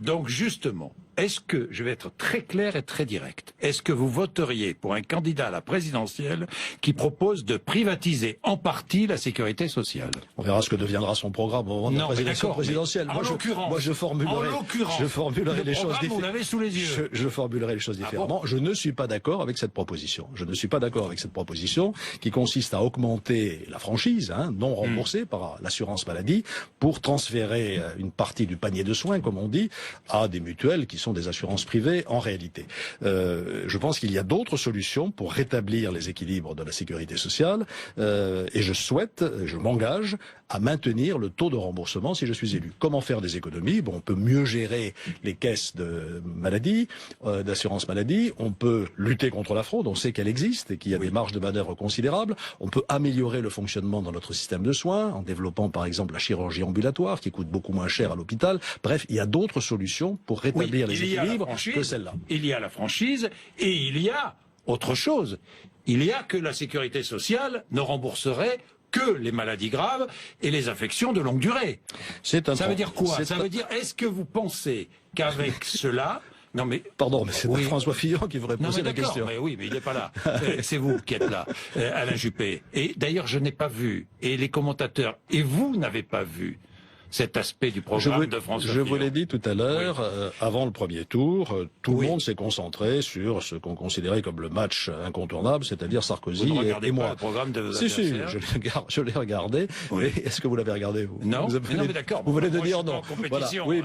Donc justement, est-ce que, je vais être très clair et très direct, est-ce que vous voteriez pour un candidat à la présidentielle qui propose de privatiser en partie la sécurité sociale? On verra ce que deviendra son programme au moment de la présidentielle. Moi, je formulerai les choses différemment. Vous l'avez sous les yeux. Je formulerai les choses différemment. Bon, je ne suis pas d'accord avec cette proposition. Je ne suis pas d'accord avec cette proposition qui consiste à augmenter la franchise, non remboursée par l'assurance maladie, pour transférer une partie du panier de soins, comme on dit, à des mutuelles qui sont des assurances privées en réalité. Je pense qu'il y a d'autres solutions pour rétablir les équilibres de la sécurité sociale et je m'engage à maintenir le taux de remboursement si je suis élu. Comment faire des économies? Bon, on peut mieux gérer les caisses de maladie, d'assurance maladie, on peut lutter contre la fraude, on sait qu'elle existe et qu'il y a des marges de manœuvre considérables, on peut améliorer le fonctionnement dans notre système de soins en développant par exemple la chirurgie ambulatoire qui coûte beaucoup moins cher à l'hôpital. Bref, il y a d'autres solutions pour rétablir les équilibres que celle-là. Il y a la franchise et il y a autre chose. Il y a que la sécurité sociale ne rembourserait que les maladies graves et les affections de longue durée. Ça veut dire quoi? Ça veut dire, est-ce que vous pensez qu'avec cela... Non mais pardon, mais c'est François Fillon qui voudrait poser la question. Mais oui, mais il n'est pas là. C'est vous qui êtes là, Alain Juppé. Et d'ailleurs, je n'ai pas vu, et les commentateurs, et vous n'avez pas vu cet aspect du programme de François Fillon. Je vous l'ai dit tout à l'heure, avant le premier tour, tout le monde s'est concentré sur ce qu'on considérait comme le match incontournable, c'est-à-dire Sarkozy et moi. Pas le programme de si, je l'ai regardé. Oui. Est-ce que vous l'avez regardé, vous? Non, mais d'accord. Vous venez de dire non. Voilà. Oui,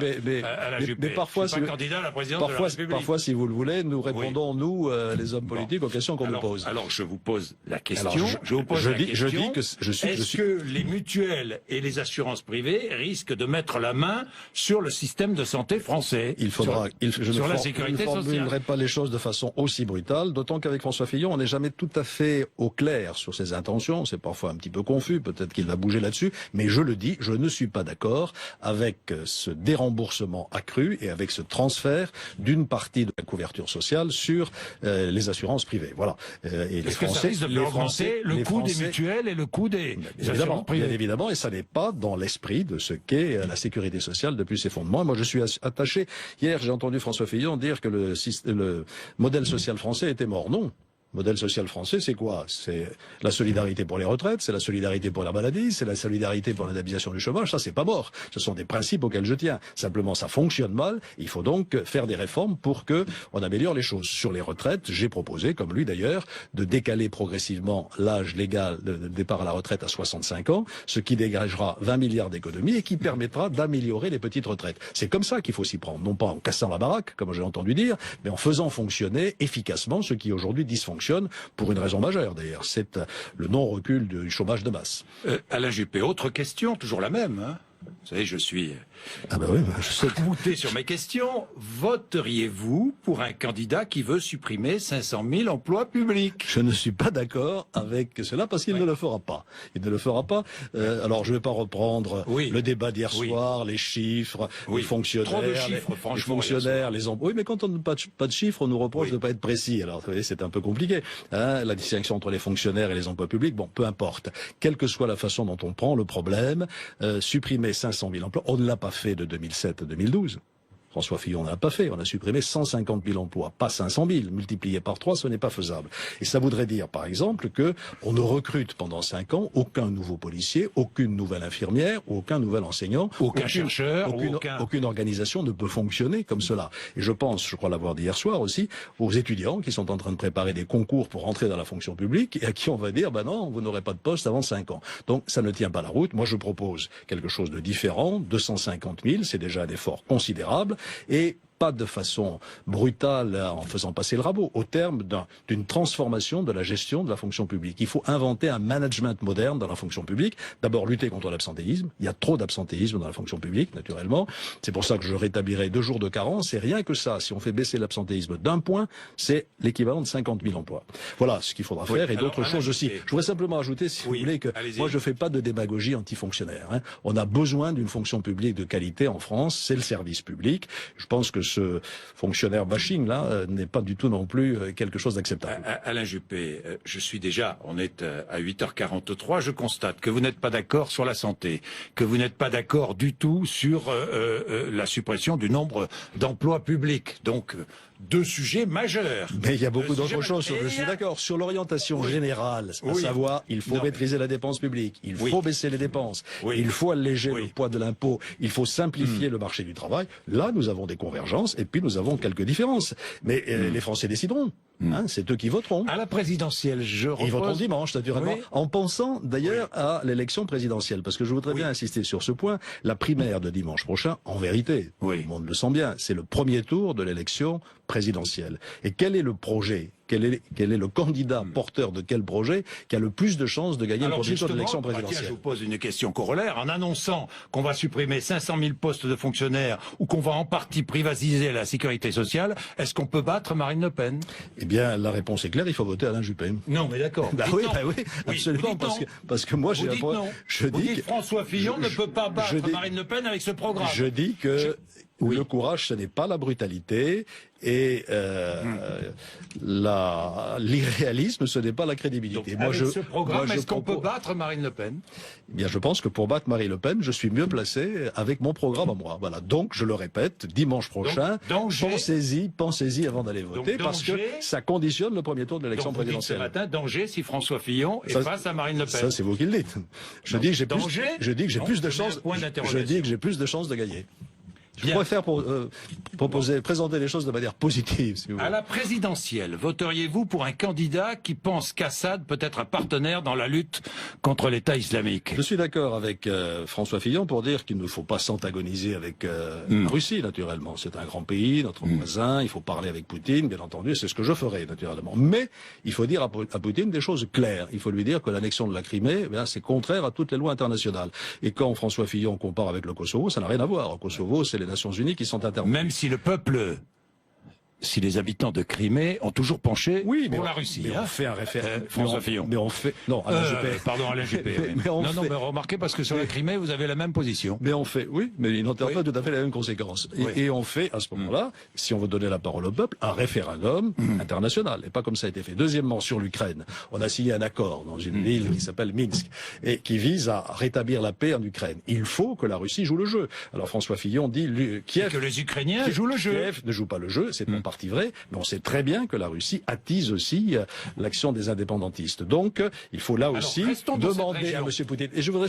mais parfois, si candidat à la présidence de la République. Parfois, si vous le voulez, nous répondons, nous, les hommes politiques, aux questions qu'on nous pose. Alors, je vous pose la question. Je dis que est-ce que les mutuelles et les assurances privées risquent de mettre la main sur le système de santé français. Je ne formulerai pas les choses de façon aussi brutale, d'autant qu'avec François Fillon, on n'est jamais tout à fait au clair sur ses intentions. C'est parfois un petit peu confus, peut-être qu'il va bouger là-dessus, mais je le dis, je ne suis pas d'accord avec ce déremboursement accru et avec ce transfert d'une partie de la couverture sociale sur les assurances privées. Voilà. Et les Français, ça risque de augmenter le coût des mutuelles et le coût des assurances privées. Bien évidemment, et ça n'est pas dans l'esprit de ce qu'est la sécurité sociale depuis ses fondements. Et moi, je suis attaché. Hier, j'ai entendu François Fillon dire que le modèle social français était mort. Non. Le modèle social français, c'est quoi? C'est la solidarité pour les retraites, c'est la solidarité pour la maladie, c'est la solidarité pour l'indemnisation du chômage. Ça, c'est pas mort. Ce sont des principes auxquels je tiens. Simplement, ça fonctionne mal. Il faut donc faire des réformes pour que on améliore les choses. Sur les retraites, j'ai proposé, comme lui d'ailleurs, de décaler progressivement l'âge légal de départ à la retraite à 65 ans, ce qui dégagera 20 milliards d'économies et qui permettra d'améliorer les petites retraites. C'est comme ça qu'il faut s'y prendre. Non pas en cassant la baraque, comme j'ai entendu dire, mais en faisant fonctionner efficacement ce qui aujourd'hui dysfonctionne pour une raison majeure d'ailleurs, c'est le non-recul du chômage de masse. Alain Juppé, autre question, toujours la même. Vous savez, je suis bouté sur mes questions. Voteriez-vous pour un candidat qui veut supprimer 500 000 emplois publics? Je ne suis pas d'accord avec cela parce qu'il ne le fera pas. Il ne le fera pas. Alors, je ne vais pas reprendre le débat d'hier soir, les chiffres, les fonctionnaires, trop de chiffres, les fonctionnaires, les emplois. Oui, mais quand on n'a pas de chiffres, on nous reproche de ne pas être précis. Alors, vous voyez, c'est un peu compliqué. La distinction entre les fonctionnaires et les emplois publics, bon, peu importe. Quelle que soit la façon dont on prend le problème, supprimer 500 000 emplois, on ne l'a pas fait de 2007 à 2012. François Fillon n'a pas fait. On a supprimé 150 000 emplois, pas 500 000. Multiplié par 3, ce n'est pas faisable. Et ça voudrait dire, par exemple, que on ne recrute pendant 5 ans aucun nouveau policier, aucune nouvelle infirmière, aucun nouvel enseignant, aucun chercheur, aucune organisation ne peut fonctionner comme cela. Et je pense, je crois l'avoir dit hier soir aussi, aux étudiants qui sont en train de préparer des concours pour entrer dans la fonction publique et à qui on va dire, non, vous n'aurez pas de poste avant 5 ans. Donc ça ne tient pas la route. Moi, je propose quelque chose de différent. 250 000, c'est déjà un effort considérable. Et pas de façon brutale en faisant passer le rabot, au terme d'une transformation de la gestion de la fonction publique. Il faut inventer un management moderne dans la fonction publique. D'abord, lutter contre l'absentéisme. Il y a trop d'absentéisme dans la fonction publique, naturellement. C'est pour ça que je rétablirai 2 jours de carence. Et rien que ça, si on fait baisser l'absentéisme d'1 point, c'est l'équivalent de 50 000 emplois. Voilà ce qu'il faudra faire et d'autres choses aussi. Je voudrais simplement ajouter, si vous voulez, que moi je fais pas de démagogie anti-fonctionnaire. On a besoin d'une fonction publique de qualité en France. C'est le service public. Je pense que ce fonctionnaire bashing là n'est pas du tout non plus quelque chose d'acceptable. Alain Juppé, on est à 8h43, je constate que vous n'êtes pas d'accord sur la santé, que vous n'êtes pas d'accord du tout sur la suppression du nombre d'emplois publics. Donc, deux sujets majeurs. Mais il y a beaucoup d'autres choses. Je suis d'accord. Sur l'orientation générale, à savoir, il faut maîtriser la dépense publique, il faut baisser les dépenses, il faut alléger le poids de l'impôt, il faut simplifier le marché du travail. Là, nous avons des convergences et puis nous avons quelques différences. Mais les Français décideront. C'est eux qui voteront. À la présidentielle, Ils voteront dimanche, naturellement, en pensant d'ailleurs à l'élection présidentielle. Parce que je voudrais bien insister sur ce point. La primaire de dimanche prochain, en vérité, tout le monde le sent bien, c'est le premier tour de l'élection présidentielle. Et quel est le projet ? Quel est le candidat porteur de quel projet qui a le plus de chances de gagner le premier tour de l'élection présidentielle? Je vous pose une question corollaire. En annonçant qu'on va supprimer 500 000 postes de fonctionnaires ou qu'on va en partie privatiser la sécurité sociale, est-ce qu'on peut battre Marine Le Pen? Eh bien, la réponse est claire, il faut voter Alain Juppé. Non, mais d'accord. Oui, absolument, parce que moi, vous dites François Fillon ne peut pas battre Marine Le Pen avec ce programme. Je dis que le courage, ce n'est pas la brutalité, et l'irréalisme, ce n'est pas la crédibilité. Donc, avec ce programme, est-ce qu'on peut battre Marine Le Pen? Eh bien, je pense que pour battre Marine Le Pen, je suis mieux placé avec mon programme à moi. Voilà. Donc, je le répète, dimanche prochain, pensez-y avant d'aller voter, parce que ça conditionne le premier tour de l'élection présidentielle. Ce matin, danger si François Fillon est face à Marine Le Pen. Ça, c'est vous qui le dites. Je dis que j'ai plus de chances de gagner. Je préfère présenter les choses de manière positive, si vous voulez. À la présidentielle, voteriez-vous pour un candidat qui pense qu'Assad peut être un partenaire dans la lutte contre l'État islamique? Je suis d'accord avec François Fillon pour dire qu'il ne faut pas s'antagoniser avec la Russie, naturellement. C'est un grand pays, notre voisin, il faut parler avec Poutine, bien entendu, c'est ce que je ferai, naturellement. Mais il faut dire à Poutine des choses claires. Il faut lui dire que l'annexion de la Crimée, c'est contraire à toutes les lois internationales. Et quand François Fillon compare avec le Kosovo, ça n'a rien à voir. Au Kosovo, c'est les Nations Unies qui sont intervenues. Même si le peuple, si les habitants de Crimée ont toujours penché pour la Russie. Mais on fait un référendum. François Fillon. Mais on fait... Non, Alain Juppé. Pardon, Alain Juppé. Mais remarquez, parce que sur la Crimée, vous avez la même position. Mais on fait, mais il n'entend pas tout à fait les mêmes conséquences. Et on fait, à ce moment-là, si on veut donner la parole au peuple, un référendum international. Et pas comme ça a été fait. Deuxièmement, sur l'Ukraine, on a signé un accord dans une ville qui s'appelle Minsk, et qui vise à rétablir la paix en Ukraine. Il faut que la Russie joue le jeu. Alors François Fillon dit, Kiev... que les Ukrainiens jouent le jeu. Kiev ne joue pas le jeu, c'est en partie vrai, mais on sait très bien que la Russie attise aussi l'action des indépendantistes. Donc, il faut là aussi demander à M. Poutine. Et je voudrais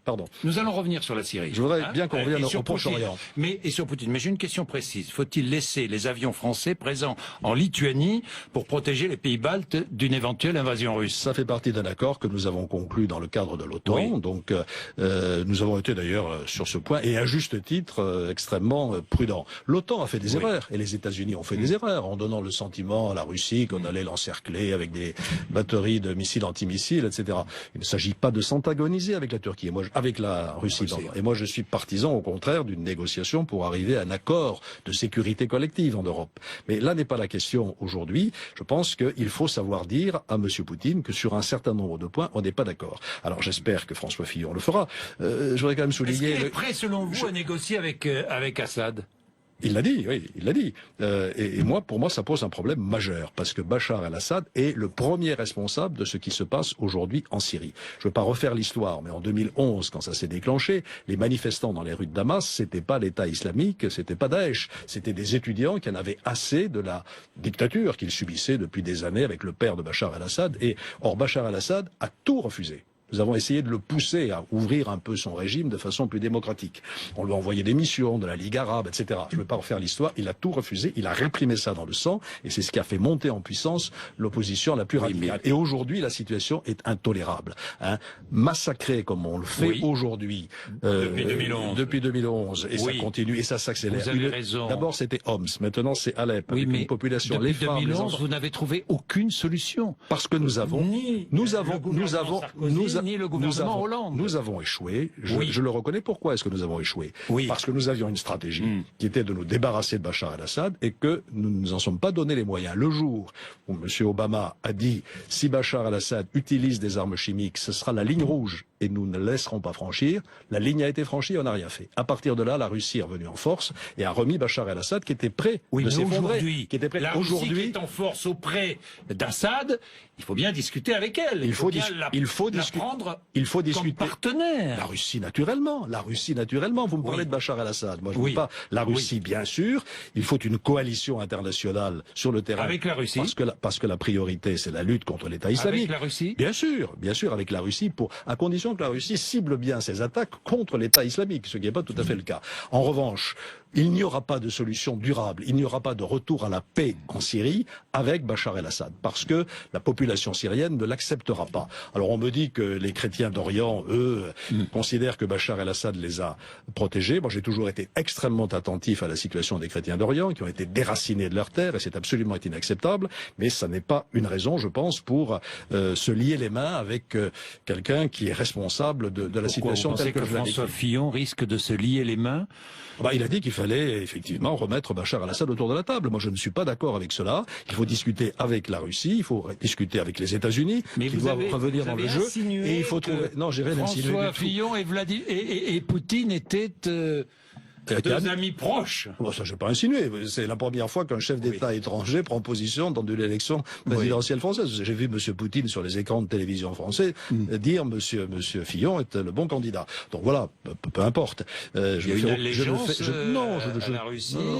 pardon. Nous allons revenir sur la Syrie. Je voudrais bien qu'on revienne au Proche-Orient. Et sur Poutine. Mais j'ai une question précise. Faut-il laisser les avions français présents en Lituanie pour protéger les pays baltes d'une éventuelle invasion russe? Ça fait partie d'un accord que nous avons conclu dans le cadre de l'OTAN. Donc, nous avons été d'ailleurs sur ce point, et à juste titre, extrêmement prudents. L'OTAN a fait des erreurs, et les États-Unis ont fait des erreurs, en donnant le sentiment à la Russie qu'on allait l'encercler avec des batteries de missiles antimissiles, etc. Il ne s'agit pas de s'antagoniser avec la Turquie, avec la Russie. Et moi, je suis partisan, au contraire, d'une négociation pour arriver à un accord de sécurité collective en Europe. Mais là n'est pas la question aujourd'hui. Je pense qu'il faut savoir dire à M. Poutine que sur un certain nombre de points, on n'est pas d'accord. Alors j'espère que François Fillon le fera. Je voudrais quand même souligner... Est-ce qu'il est prêt, selon vous, à négocier avec Assad? Il l'a dit, oui, il l'a dit. Et pour moi, ça pose un problème majeur, parce que Bachar el-Assad est le premier responsable de ce qui se passe aujourd'hui en Syrie. Je ne veux pas refaire l'histoire, mais en 2011, quand ça s'est déclenché, les manifestants dans les rues de Damas, c'était pas l'État islamique, c'était pas Daesh, c'était des étudiants qui en avaient assez de la dictature qu'ils subissaient depuis des années avec le père de Bachar el-Assad. Or, Bachar el-Assad a tout refusé. Nous avons essayé de le pousser à ouvrir un peu son régime de façon plus démocratique. On lui a envoyé des missions de la Ligue arabe, etc. Je ne veux pas refaire l'histoire. Il a tout refusé. Il a réprimé ça dans le sang. Et c'est ce qui a fait monter en puissance l'opposition la plus radicale. Et aujourd'hui, la situation est intolérable. Massacré comme on le fait aujourd'hui. Depuis 2011. Et ça continue. Et ça s'accélère. Vous avez raison. D'abord, c'était Homs. Maintenant, c'est Alep. Avec une population, les femmes, 2011, vous n'avez trouvé aucune solution. Parce que nous avons Hollande. Nous avons échoué. Je le reconnais. Pourquoi est-ce que nous avons échoué? Parce que nous avions une stratégie qui était de nous débarrasser de Bachar el-Assad et que nous ne nous en sommes pas donné les moyens. Le jour où M. Obama a dit si Bachar el-Assad utilise des armes chimiques, ce sera la ligne rouge et nous ne laisserons pas franchir. La ligne a été franchie, on n'a rien fait. À partir de là, la Russie est revenue en force et a remis Bachar el-Assad qui était prêt de s'effondrer. La Russie qui est en force auprès d'Assad, il faut bien discuter avec elle. Il faut prendre comme partenaire. La Russie naturellement. Vous me parlez de Bachar el-Assad. Moi je ne dis pas la Russie bien sûr. Il faut une coalition internationale sur le terrain. Avec la Russie. Parce que la priorité c'est la lutte contre l'État islamique. Avec la Russie. Bien sûr avec la Russie à condition que la Russie cible bien ses attaques contre l'État islamique, ce qui n'est pas tout à fait le cas. En revanche, il n'y aura pas de solution durable, il n'y aura pas de retour à la paix en Syrie avec Bachar el-Assad, parce que la population syrienne ne l'acceptera pas. Alors on me dit que les chrétiens d'Orient, eux, considèrent que Bachar el-Assad les a protégés. Moi j'ai toujours été extrêmement attentif à la situation des chrétiens d'Orient, qui ont été déracinés de leur terre, et c'est absolument inacceptable, mais ça n'est pas une raison, je pense, pour se lier les mains avec quelqu'un qui est responsable de la situation telle que je l'ai décrite. François Fillon risque de se lier les mains? Il a dit qu'il fallait effectivement remettre Bachar el-Assad autour de la table. Moi, je ne suis pas d'accord avec cela. Il faut discuter avec la Russie, il faut discuter avec les États-Unis, qui doivent revenir dans le jeu. Et il faut trouver. Non, j'ai rien insinué du tout. François Fillon et Poutine étaient deux amis proches. Bon, ça, j'ai pas insinué. C'est la première fois qu'un chef d'État étranger prend position dans une élection présidentielle française. J'ai vu M. Poutine sur les écrans de télévision français dire M. Fillon est le bon candidat. Donc voilà, peu importe. Non, ne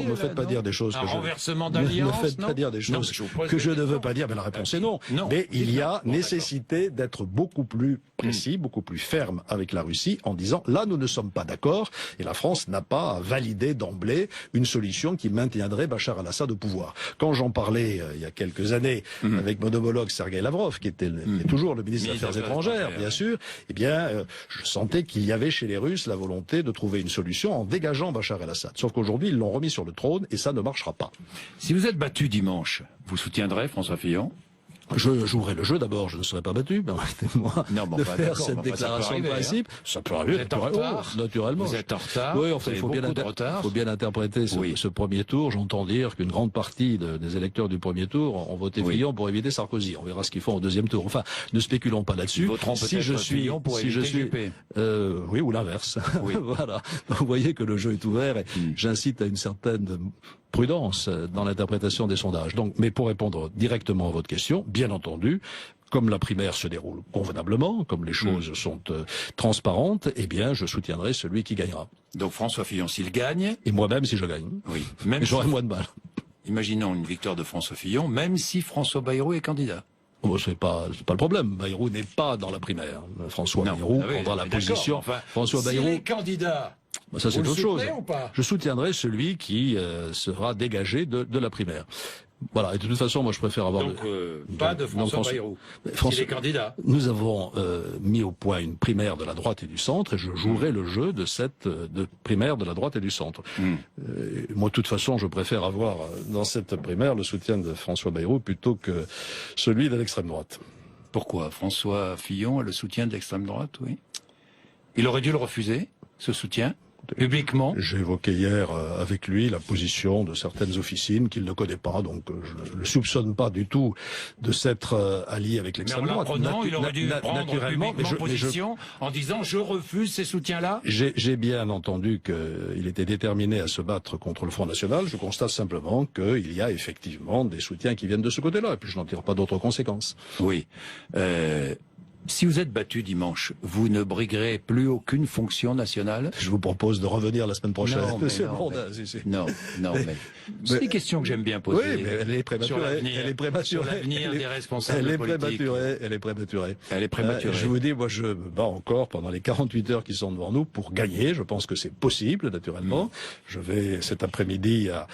me faites pas dire des choses que je... renversement d'alliance, ne me faites pas dire des choses que je ne veux pas dire. Mais la réponse est non. Mais il y a nécessité d'être beaucoup plus précis, beaucoup plus ferme avec la Russie en disant là, nous ne sommes pas d'accord et la France n'a pas validé d'emblée une solution qui maintiendrait Bachar el-Assad au pouvoir. Quand j'en parlais il y a quelques années avec mon homologue Sergueï Lavrov, qui est toujours le ministre des Affaires étrangères, bien sûr, eh bien, je sentais qu'il y avait chez les Russes la volonté de trouver une solution en dégageant Bachar el-Assad. Sauf qu'aujourd'hui, ils l'ont remis sur le trône et ça ne marchera pas. Si vous êtes battu dimanche, vous soutiendrez François Fillon? Je jouerai le jeu d'abord, je ne serai pas battu, mais arrêtez-moi de faire cette déclaration de principe. Ça peut arriver, vous êtes en retard. Naturellement. Vous êtes en retard. Oui, enfin, il faut bien interpréter ce premier tour. J'entends dire qu'une grande partie des électeurs du premier tour ont voté Fillon pour éviter Sarkozy. On verra ce qu'ils font au deuxième tour. Enfin, ne spéculons pas là-dessus. Si je suis, oui, ou l'inverse. Voilà. Vous voyez que le jeu est ouvert et j'incite à une certaine prudence dans l'interprétation des sondages. Donc, mais pour répondre directement à votre question, bien entendu, comme la primaire se déroule convenablement, comme les choses sont transparentes, eh bien, je soutiendrai celui qui gagnera. Donc François Fillon, s'il gagne... Et moi-même, si je gagne. Oui. Même j'aurai moins de mal. Imaginons une victoire de François Fillon, même si François Bayrou est candidat. Bon, c'est pas le problème. Bayrou n'est pas dans la primaire. François Bayrou prendra la position. Enfin, François Bayrou... S'il est candidat... Ça, c'est autre chose. Je soutiendrai celui qui sera dégagé de la primaire. Voilà, et de toute façon, moi je préfère avoir... Donc, pas de François Bayrou, s'il est candidat. Nous avons mis au point une primaire de la droite et du centre, et je jouerai le jeu de cette primaire de la droite et du centre. Moi, de toute façon, je préfère avoir dans cette primaire le soutien de François Bayrou plutôt que celui de l'extrême droite. Pourquoi? François Fillon a le soutien de l'extrême droite, oui. Il aurait dû le refuser, ce soutien publiquement. J'ai évoqué hier avec lui la position de certaines officines qu'il ne connaît pas, donc je ne le soupçonne pas du tout de s'être allié avec l'extrême droite. Mais en l'apprenant, il aurait dû prendre publiquement position en disant je refuse ces soutiens-là. J'ai bien entendu qu'il était déterminé à se battre contre le Front National. Je constate simplement qu'il y a effectivement des soutiens qui viennent de ce côté-là, et puis je n'en tire pas d'autres conséquences. Oui. Si vous êtes battu dimanche, vous ne briguerez plus aucune fonction nationale? Je vous propose de revenir la semaine prochaine. Non, mais c'est des questions que j'aime bien poser. Oui, mais elle est prématurée. Sur l'avenir des responsables politiques. Elle est prématurée. Je vous dis, moi, je me bats encore pendant les 48 heures qui sont devant nous pour gagner. Je pense que c'est possible, naturellement. Je vais cet après-midi à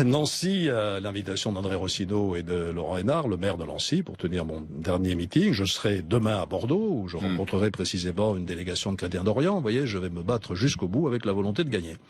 Nancy, à l'invitation d'André Rossineau et de Laurent Hénard, le maire de Nancy, pour tenir mon dernier meeting. Je serai demain à Bordeaux, où je rencontrerai précisément une délégation de chrétiens d'Orient. Vous voyez, je vais me battre jusqu'au bout avec la volonté de gagner.